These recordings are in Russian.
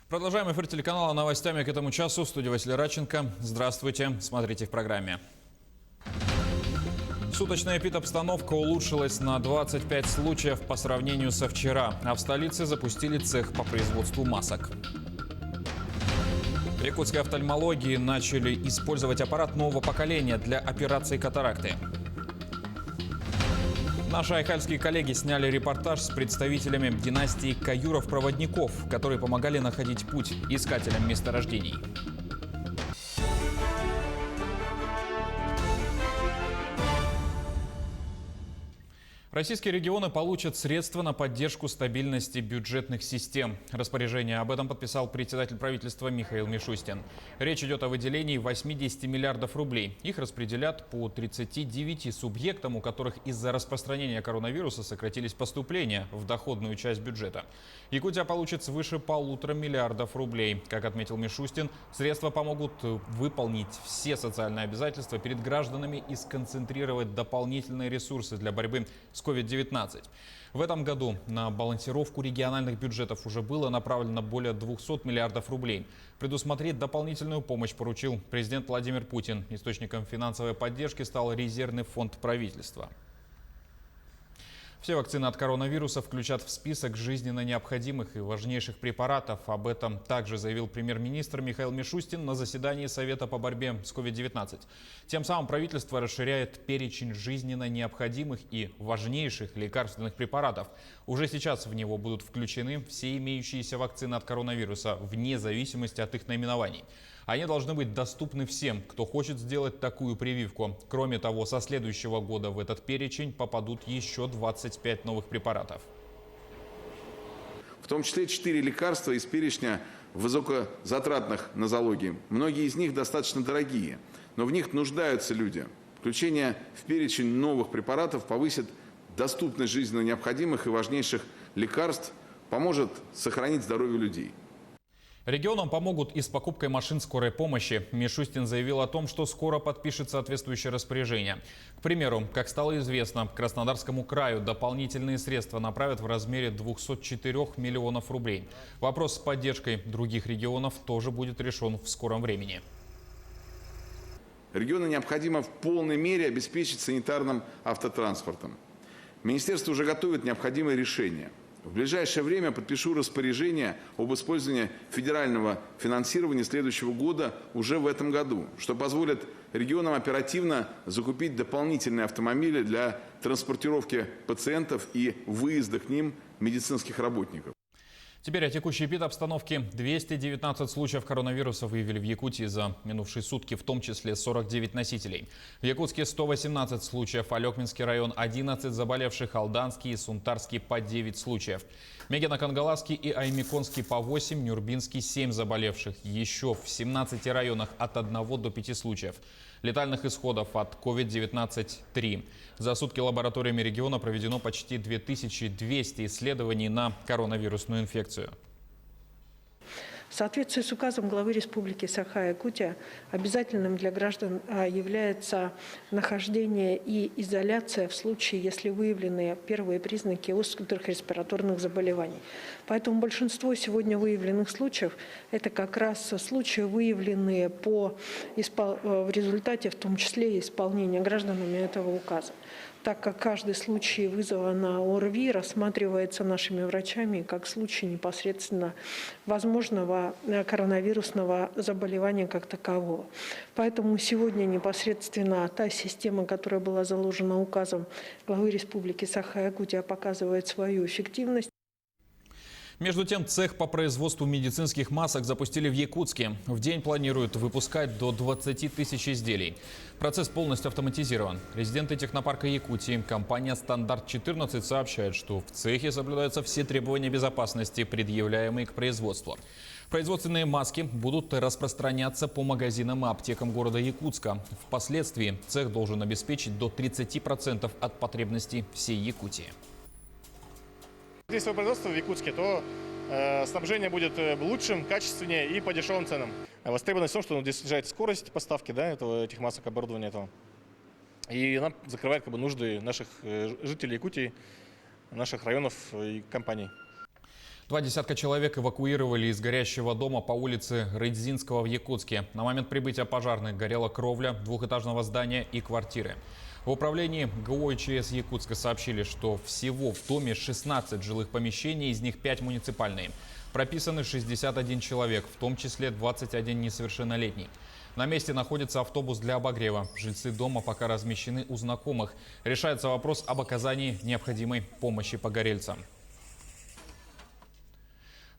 Продолжаем эфир телеканала новостями к этому часу. В студии Василий Радченко. Здравствуйте. Смотрите в программе. Суточная эпидобстановка улучшилась на 25 случаев по сравнению со вчера. А в столице запустили цех по производству масок. В якутской офтальмологии начали использовать аппарат нового поколения для операции катаракты. Наши айхальские коллеги сняли репортаж с представителями династии Каюров-проводников, которые помогали находить путь искателям месторождений. Российские регионы получат средства на поддержку стабильности бюджетных систем. Распоряжение об этом подписал председатель правительства Михаил Мишустин. Речь идет о выделении 80 миллиардов рублей. Их распределят по 39 субъектам, у которых из-за распространения коронавируса сократились поступления в доходную часть бюджета. Якутия получит свыше 1,5 миллиардов рублей. Как отметил Мишустин, средства помогут выполнить все социальные обязательства перед гражданами и сконцентрировать дополнительные ресурсы для борьбы с COVID-19. В этом году на балансировку региональных бюджетов уже было направлено более 200 миллиардов рублей. Предусмотреть дополнительную помощь поручил президент Владимир Путин. Источником финансовой поддержки стал резервный фонд правительства. Все вакцины от коронавируса включат в список жизненно необходимых и важнейших препаратов. Об этом также заявил премьер-министр Михаил Мишустин на заседании Совета по борьбе с COVID-19. Тем самым правительство расширяет перечень жизненно необходимых и важнейших лекарственных препаратов. Уже сейчас в него будут включены все имеющиеся вакцины от коронавируса, вне зависимости от их наименований. Они должны быть доступны всем, кто хочет сделать такую прививку. Кроме того, со следующего года в этот перечень попадут еще 25 новых препаратов. В том числе 4 лекарства из перечня высокозатратных нозологий. Многие из них достаточно дорогие, но в них нуждаются люди. Включение в перечень новых препаратов повысит доступность жизненно необходимых и важнейших лекарств, поможет сохранить здоровье людей. Регионам помогут и с покупкой машин скорой помощи. Мишустин заявил о том, что скоро подпишет соответствующее распоряжение. К примеру, как стало известно, Краснодарскому краю дополнительные средства направят в размере 204 миллионов рублей. Вопрос с поддержкой других регионов тоже будет решен в скором времени. Регионы необходимо в полной мере обеспечить санитарным автотранспортом. Министерство уже готовит необходимые решения. В ближайшее время подпишу распоряжение об использовании федерального финансирования следующего года уже в этом году, что позволит регионам оперативно закупить дополнительные автомобили для транспортировки пациентов и выезда к ним медицинских работников. Теперь о текущей эпидобстановке. 219 случаев коронавируса выявили в Якутии за минувшие сутки, в том числе 49 носителей. В Якутске 118 случаев, Алекминский район 11 заболевших, Алданский и Сунтарский по 9 случаев. Мегино-Кангаласский и Аймиконский по 8, Нюрбинский 7 заболевших. Еще в 17 районах от 1 до 5 случаев. Летальных исходов от COVID-19 3. За сутки лабораториями региона проведено почти 2200 исследований на коронавирусную инфекцию. В соответствии с указом главы Республики Саха-Якутия обязательным для граждан является нахождение и изоляция в случае, если выявлены первые признаки острых респираторных заболеваний. Поэтому большинство сегодня выявленных случаев – это как раз случаи, выявленные в результате, в том числе, исполнения гражданами этого указа. Так как каждый случай вызова на ОРВИ рассматривается нашими врачами как случай непосредственно возможного коронавирусного заболевания как такового. Поэтому сегодня непосредственно та система, которая была заложена указом главы Республики Саха-Якутия, показывает свою эффективность. Между тем, цех по производству медицинских масок запустили в Якутске. В день планируют выпускать до 20 тысяч изделий. Процесс полностью автоматизирован. Резиденты технопарка Якутии, компания «Стандарт-14» сообщает, что в цехе соблюдаются все требования безопасности, предъявляемые к производству. Производственные маски будут распространяться по магазинам и аптекам города Якутска. Впоследствии цех должен обеспечить до 30% от потребностей всей Якутии. Если производство в Якутске, то снабжение будет лучшим, качественнее и по дешевым ценам. Востребованность в том, что здесь снижает скорость поставки этих масок, оборудования этого. И она закрывает нужды наших жителей Якутии, наших районов и компаний. 2 десятка человек эвакуировали из горящего дома по улице Рыдзинского в Якутске. На момент прибытия пожарных горела кровля двухэтажного здания и квартиры. В управлении ГО ИЧС Якутска сообщили, что всего в доме 16 жилых помещений, из них 5 муниципальные. Прописаны 61 человек, в том числе 21 несовершеннолетний. На месте находится автобус для обогрева. Жильцы дома пока размещены у знакомых. Решается вопрос об оказании необходимой помощи погорельцам.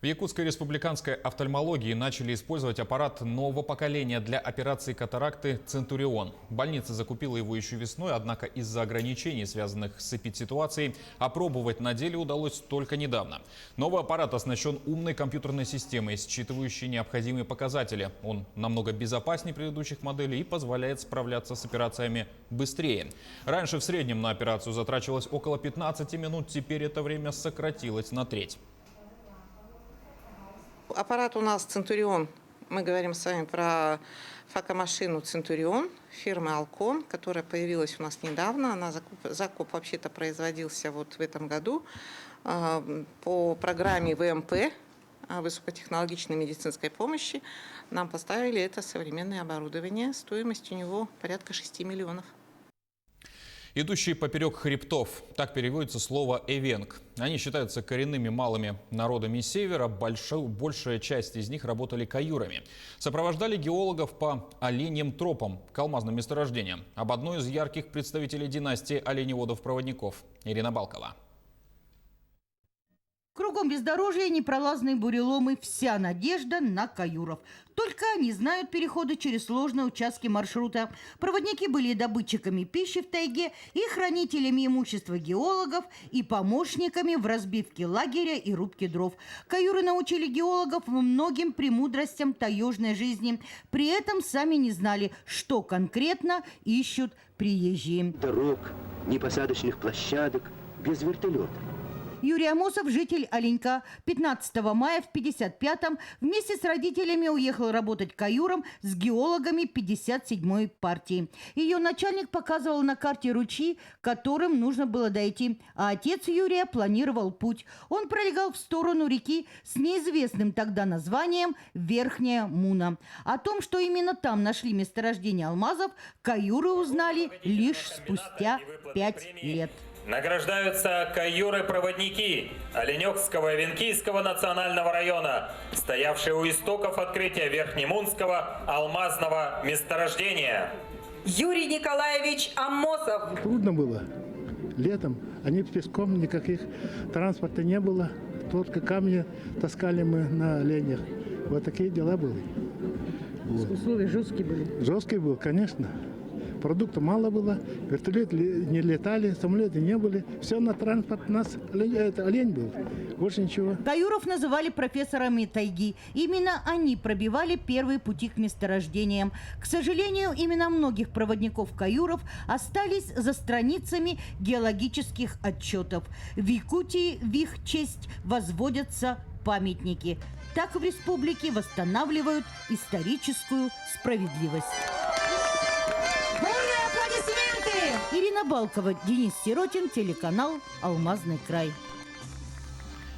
В Якутской республиканской офтальмологии начали использовать аппарат нового поколения для операции катаракты «Центурион». Больница закупила его еще весной, однако из-за ограничений, связанных с эпидситуацией, опробовать на деле удалось только недавно. Новый аппарат оснащен умной компьютерной системой, считывающей необходимые показатели. Он намного безопаснее предыдущих моделей и позволяет справляться с операциями быстрее. Раньше в среднем на операцию затрачивалось около 15 минут, теперь это время сократилось на треть. Аппарат у нас «Центурион». Мы говорим с вами про факомашину «Центурион» фирмы «Алкон», которая появилась у нас недавно. Закуп вообще-то производился вот в этом году по программе ВМП, высокотехнологичной медицинской помощи. Нам поставили это современное оборудование. Стоимость у него порядка 6 миллионов. Идущие поперек хребтов. Так переводится слово «эвенг». Они считаются коренными малыми народами севера. Большая часть из них работали каюрами. Сопровождали геологов по оленьим тропам к алмазным месторождениям. Об одной из ярких представителей династии оленеводов-проводников. Ирина Балкова. Кругом бездорожье, непролазные буреломы, вся надежда на каюров. Только они знают переходы через сложные участки маршрута. Проводники были и добытчиками пищи в тайге, и хранителями имущества геологов, и помощниками в разбивке лагеря и рубке дров. Каюры научили геологов многим премудростям таежной жизни. При этом сами не знали, что конкретно ищут приезжие. Дорог, непосадочных площадок, без вертолета. Юрий Амосов, житель Оленька, 15 мая в 55-м вместе с родителями уехал работать каюром с геологами 57-й партии. Ее начальник показывал на карте ручьи, к которым нужно было дойти, а отец Юрия планировал путь. Он пролегал в сторону реки с неизвестным тогда названием Верхняя Муна. О том, что именно там нашли месторождение алмазов, каюры узнали лишь спустя 5 лет. Награждаются каюры-проводники Оленёкского и Венкийского национального района, стоявшие у истоков открытия Верхнемунского алмазного месторождения. Юрий Николаевич Амосов. Трудно было летом. Они песком, никаких транспорта не было. Только камни таскали мы на оленях. Вот такие дела были. Вот. Условия жесткие были? Жесткие были, конечно. Продуктов мало было, вертолеты не летали, самолеты не были. Все на транспорт у нас олень был, больше ничего. Каюров называли профессорами тайги. Именно они пробивали первые пути к месторождениям. К сожалению, имена многих проводников-каюров остались за страницами геологических отчетов. В Якутии в их честь возводятся памятники. Так в республике восстанавливают историческую справедливость. Ирина Балкова, Денис Сиротин, телеканал «Алмазный край».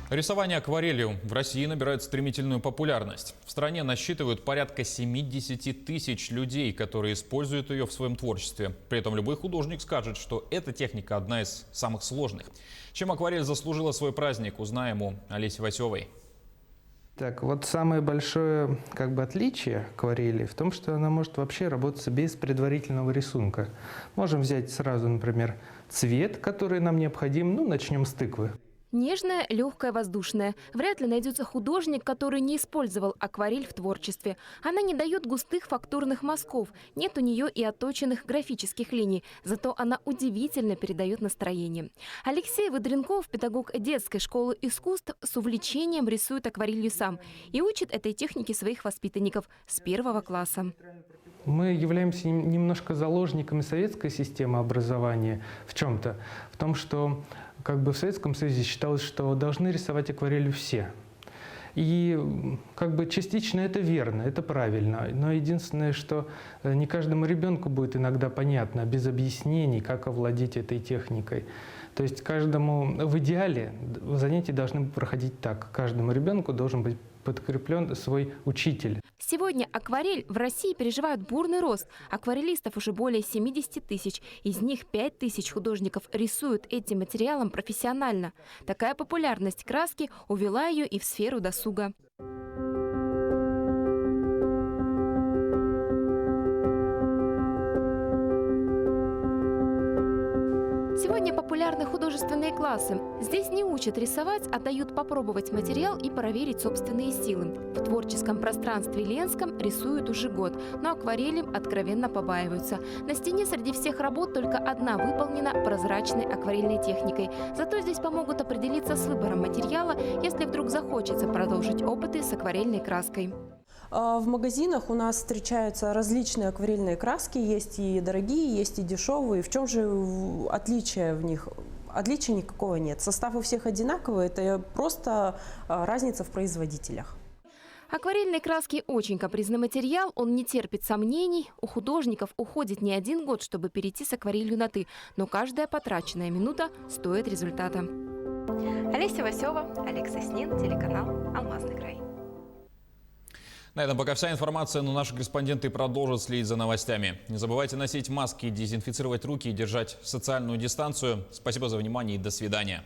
Рисование акварелью в России набирает стремительную популярность. В стране насчитывают порядка 70 тысяч людей, которые используют ее в своем творчестве. При этом любой художник скажет, что эта техника одна из самых сложных. Чем акварель заслужила свой праздник, узнаем у Олеси Васевой. Так, вот самое большое отличие акварели в том, что она может вообще работать без предварительного рисунка. Можем взять сразу, например, цвет, который нам необходим. Начнем с тыквы. Нежная, легкая, воздушная. Вряд ли найдется художник, который не использовал акварель в творчестве. Она не дает густых фактурных мазков, нет у нее и отточенных графических линий, зато она удивительно передает настроение. Алексей Выдренков, педагог детской школы искусств, с увлечением рисует акварелью сам и учит этой технике своих воспитанников с 1 класса. Мы являемся немножко заложниками советской системы образования в чем-то. В том, что в Советском Союзе считалось, что должны рисовать акварелью все. И частично это верно, это правильно. Но единственное, что не каждому ребенку будет иногда понятно, без объяснений, как овладеть этой техникой. То есть каждому, в идеале, занятия должны проходить так. Каждому ребенку должен быть подкреплен свой учитель. Сегодня акварель в России переживает бурный рост. Акварелистов уже более 70 тысяч. Из них 5 тысяч художников рисуют этим материалом профессионально. Такая популярность краски увела ее и в сферу досуга. Сегодня популярны художественные классы. Здесь не учат рисовать, а дают попробовать материал и проверить собственные силы. В творческом пространстве Ленском рисуют уже год, но акварелем откровенно побаиваются. На стене среди всех работ только одна выполнена прозрачной акварельной техникой. Зато здесь помогут определиться с выбором материала, если вдруг захочется продолжить опыты с акварельной краской. В магазинах у нас встречаются различные акварельные краски, есть и дорогие, есть и дешевые. В чем же отличие в них? Отличия никакого нет. Состав у всех одинаковый, это просто разница в производителях. Акварельные краски очень капризный материал, он не терпит сомнений. У художников уходит не один год, чтобы перейти с акварелью на «ты», но каждая потраченная минута стоит результата. Олеся Васева, Олег Соснин, телеканал «Алмазный край». На этом пока вся информация, но наши корреспонденты продолжат следить за новостями. Не забывайте носить маски, дезинфицировать руки и держать социальную дистанцию. Спасибо за внимание и до свидания.